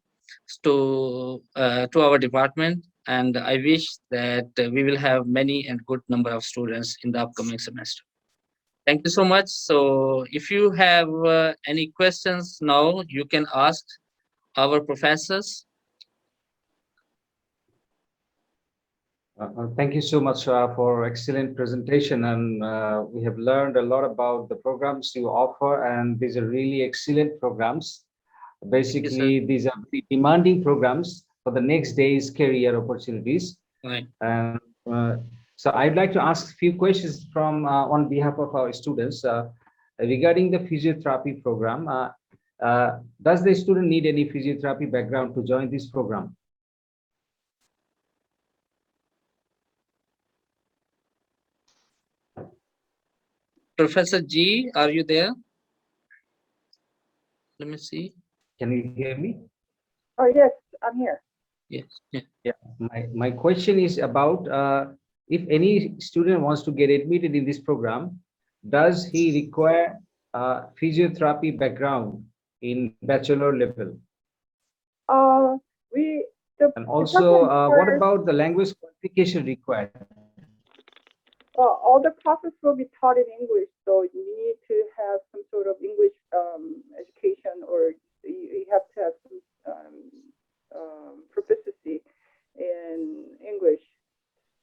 to our department. And I wish that we will have many and good number of students in the upcoming semester. Thank you so much. So if you have any questions now, you can ask our professors. Thank you so much for excellent presentation, and we have learned a lot about the programs you offer, and these are really excellent programs. Basically, these are the demanding programs for the next day's career opportunities. Right. And so I'd like to ask a few questions from on behalf of our students regarding the physiotherapy program. Does the student need any physiotherapy background to join this program? Professor G, are you there? Let me see. Can you hear me? Oh, yes, I'm here. Yes. Yeah. My question is about if any student wants to get admitted in this program, does he require physiotherapy background in bachelor level? The And also, department what requires, about the language qualification required? all the classes will be taught in English, so you need to have some sort of English education, or you have to have some proficiency in English.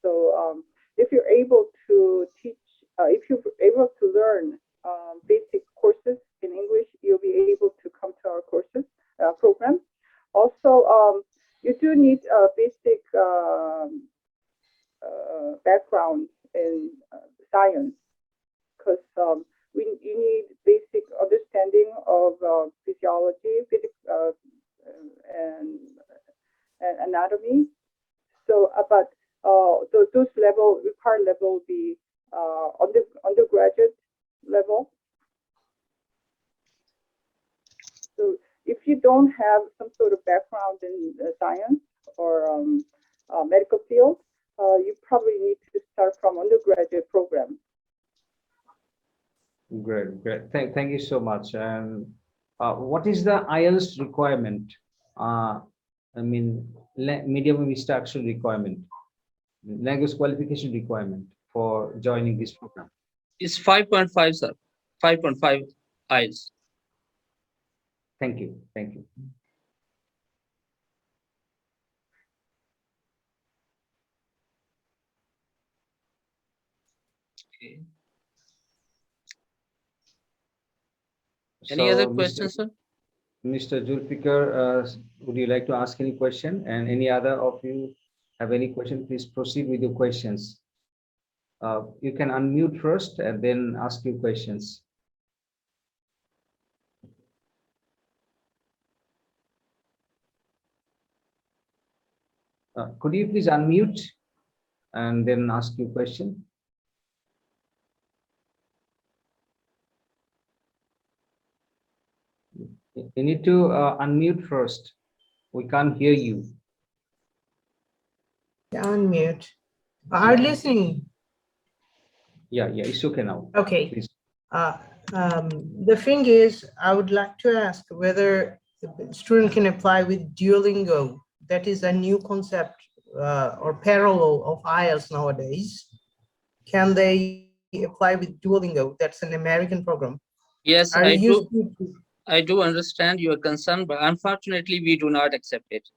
So if you're able to teach, if you're able to learn basic courses in English, you'll be able to come to our courses program. Also, you do need a basic background in science, because you need basic understanding of physiology, physics, and anatomy. So, but those required level will be undergraduate level. So, if you don't have some sort of background in science or medical field, you probably need to start from undergraduate program. Great, great. Thank you so much. And what is the IELTS requirement? I mean, medium instruction requirement, language qualification requirement for joining this program? It's 5.5, sir. 5.5 IELTS. Thank you. Thank you. Okay. Any other So, questions, sir? Mr. Julfikar, would you like to ask any question? And any other of you have any question, please proceed with your questions. You can unmute first and then ask your questions. Could you please unmute and then ask your question? You need to unmute first. We can't hear you. Unmute. Are listening? Yeah, it's okay now. Okay. Please. The thing is, I would like to ask whether the student can apply with Duolingo. That is a new concept or parallel of IELTS nowadays. Can they apply with Duolingo? That's an American program. Yes, Are you I do understand your concern, but unfortunately, we do not accept it.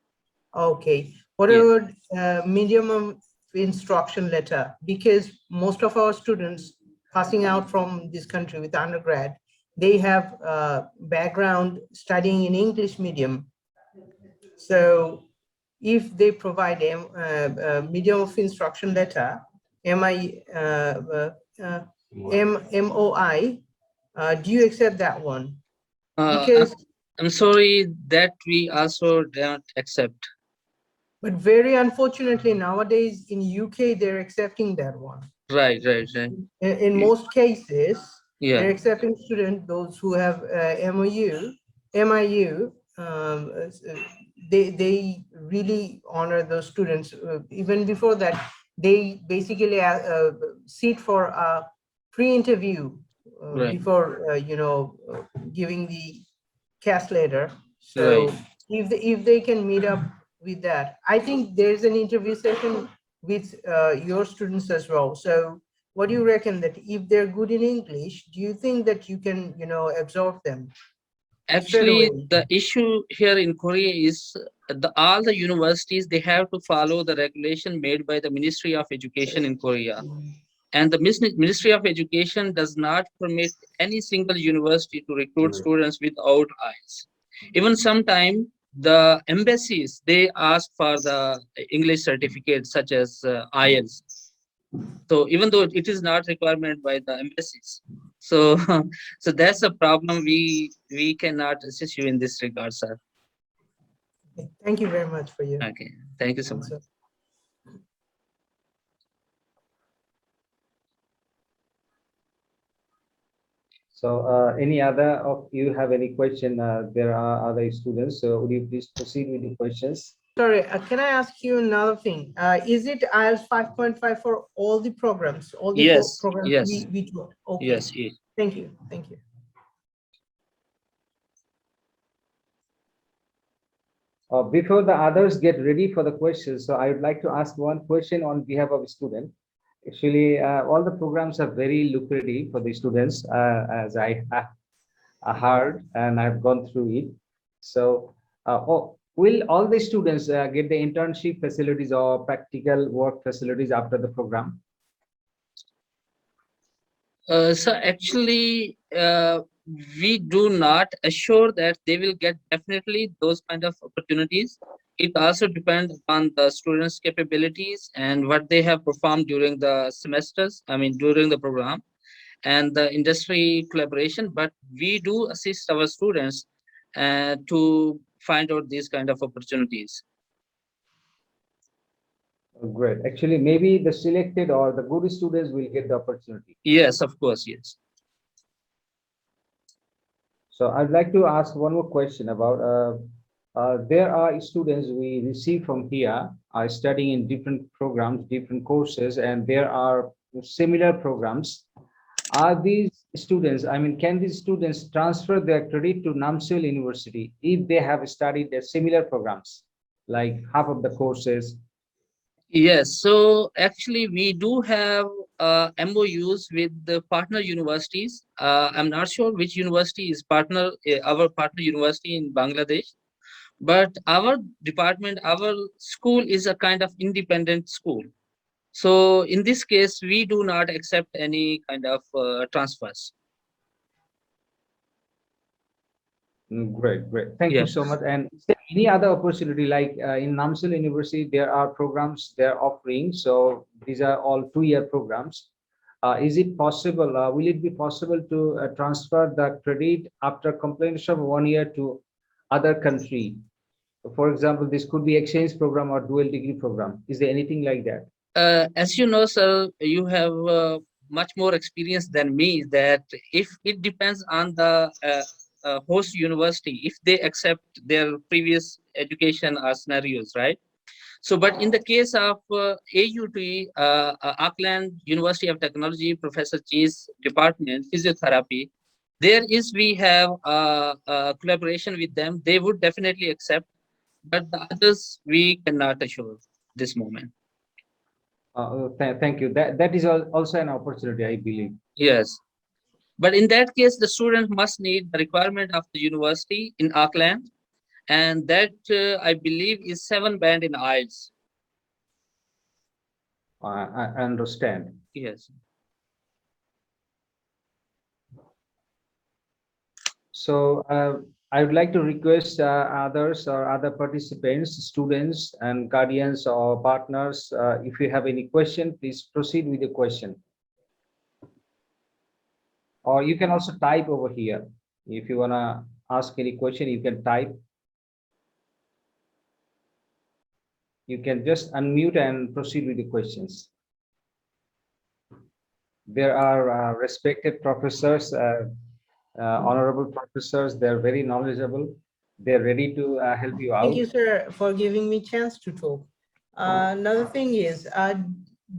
Okay. What about minimum instruction letter? Because most of our students passing out from this country with undergrad, they have background studying in English medium. So if they provide a medium of instruction letter, MOI, do you accept that one? Because I'm sorry that we also don't accept. But very unfortunately, nowadays in UK, they're accepting that one. Right. In most cases, Yeah. they're accepting students, those who have MIU, they really honor those students. Even before that, they basically sit for a pre-interview Right. before, giving the cast letter. So Right. if they can meet up with that, I think there's an interview session with your students as well. So what do you reckon, that if they're good in English, do you think that you can, absorb them? Actually, the issue here in Korea is all the universities, they have to follow the regulation made by the Ministry of Education in Korea. And the Ministry of Education does not permit any single university to recruit students without IELTS. Even sometimes the embassies, they ask for the English certificate such as IELTS. So even though it is not requirement by the embassies, so so that's a problem. We cannot assist you in this regard, sir. Thank you very much for your Okay, thank you so much. So any other of you have any question? There are other students, so would you please proceed with the questions? Sorry, can I ask you another thing? Is it IELTS 5.5 for all the programs? All the programs we taught? Okay. Yes. Thank you. Before the others get ready for the questions, so I would like to ask one question on behalf of a student. Actually, all the programs are very lucrative for the students, as I have heard and I've gone through it. So, will all the students get the internship facilities or practical work facilities after the program? So actually, we do not assure that they will get definitely those kind of opportunities. It also depends on the students' capabilities and what they have performed during the semesters, I mean, during the program and the industry collaboration. But we do assist our students to find out these kind of opportunities. Great. Actually, maybe the selected or the good students will get the opportunity. Yes, of course, yes. So I'd like to ask one more question about there are students we receive from here are studying in different programs, different courses, and there are similar programs. Are these students, I mean, can these students transfer their credit to Namseoul University if they have studied the similar programs, like half of the courses? Yes, so actually we do have MOUs with the partner universities. I'm not sure which university is partner, our partner university in Bangladesh, but our department, our school is a kind of independent school. So in this case, we do not accept any kind of transfers. Great, great. Thank Yeah. you so much. And is there any other opportunity like in Namseoul University, there are programs they're offering. So these are all 2-year programs. Is it possible, will it be possible to transfer the credit after completion of 1 year to other country? For example, this could be exchange program or dual degree program. Is there anything like that? As you know, sir, you have much more experience than me. That if it depends on the host university, if they accept their previous education scenarios, right? So, but in the case of AUT, Auckland University of Technology, Professor Che's department, physiotherapy, there is we have collaboration with them. They would definitely accept, but the others we cannot assure this moment. Thank you. That is also an opportunity, I believe. Yes. But in that case, the student must need the requirement of the university in Auckland, and that I believe is 7 band in IELTS. I understand. Yes. So I would like to request others or other participants, students and guardians or partners, if you have any question, please proceed with the question. Or you can also type over here. If you want to ask any question, you can type. You can just unmute and proceed with the questions. There are respected professors, honorable professors. They're very knowledgeable. They're ready to help you out. Thank you, sir, for giving me chance to talk. Another thing is,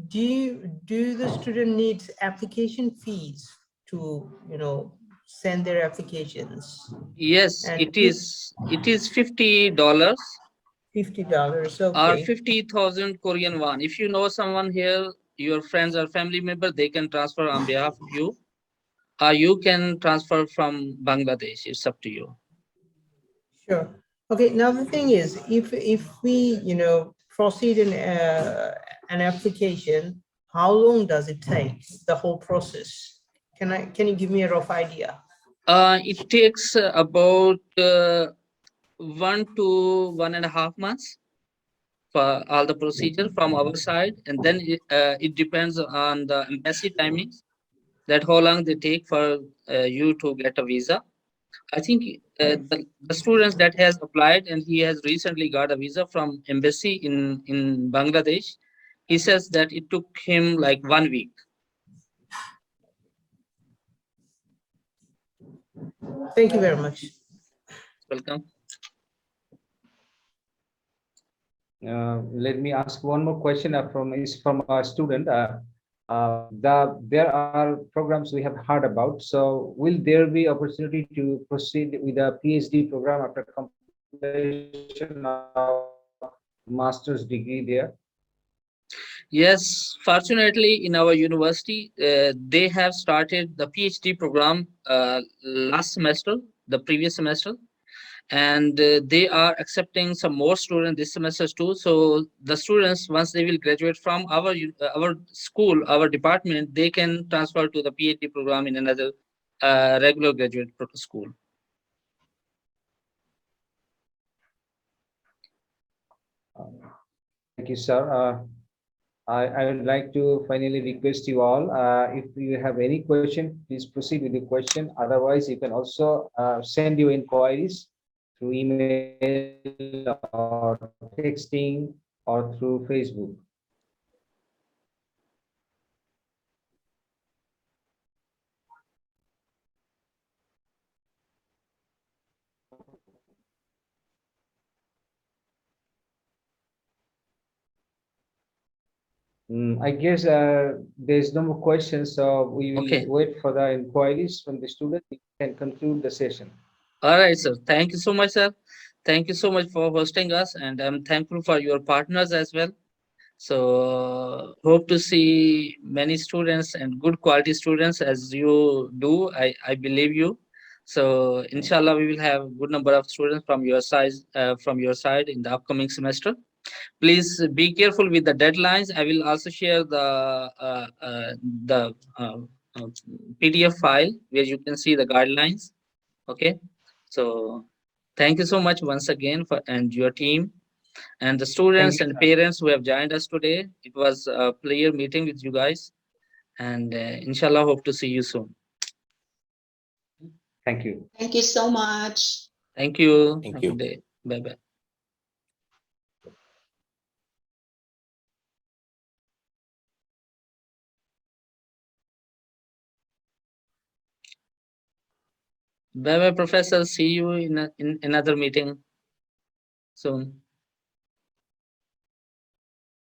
do the student needs application fees to, send their applications? Yes, And it is. It is $50 $50, or okay. 50,000 Korean won. If you know someone here, your friends or family member, they can transfer on behalf of you. You can transfer from Bangladesh. It's up to you. Sure. Okay. Now the thing is, if we proceed in an application, how long does it take? The whole process. Can you give me a rough idea? It takes about 1 to 1.5 months for all the procedure from our side, and then it depends on the embassy timings, that how long they take for you to get a visa. I think the students that has applied and he has recently got a visa from embassy in Bangladesh, he says that it took him like 1 week. Thank you very much. Welcome. Let me ask one more question from a student. There are programs we have heard about. So will there be opportunity to proceed with a PhD program after completion master's degree there? Yes, fortunately, in our university, they have started the PhD program last semester, the previous semester, and they are accepting some more students this semester too. So the students, once they will graduate from our school, our department, they can transfer to the PhD program in another regular graduate school. Thank you, sir. I would like to finally request you all, if you have any question, please proceed with the question. Otherwise, you can also send your inquiries through email or texting or through Facebook. I guess there's no more questions, so we will Okay. wait for the inquiries from the student. We can conclude the session. All right, sir. Thank you so much, sir. Thank you so much for hosting us, and I'm thankful for your partners as well. So hope to see many students and good quality students as you do. I believe you. So inshallah, we will have good number of students from your side in the upcoming semester. Please be careful with the deadlines. I will also share the uh, PDF file where you can see the guidelines. Okay. So thank you so much once again for and your team and the Thank students you, and sir. parents who have joined us today. It was a player meeting with you guys, and inshallah, hope to see you soon. Thank you. Thank you so much. Thank you. Thank Have a you. good day. Bye bye. Bye bye, Professor. See you in another meeting soon.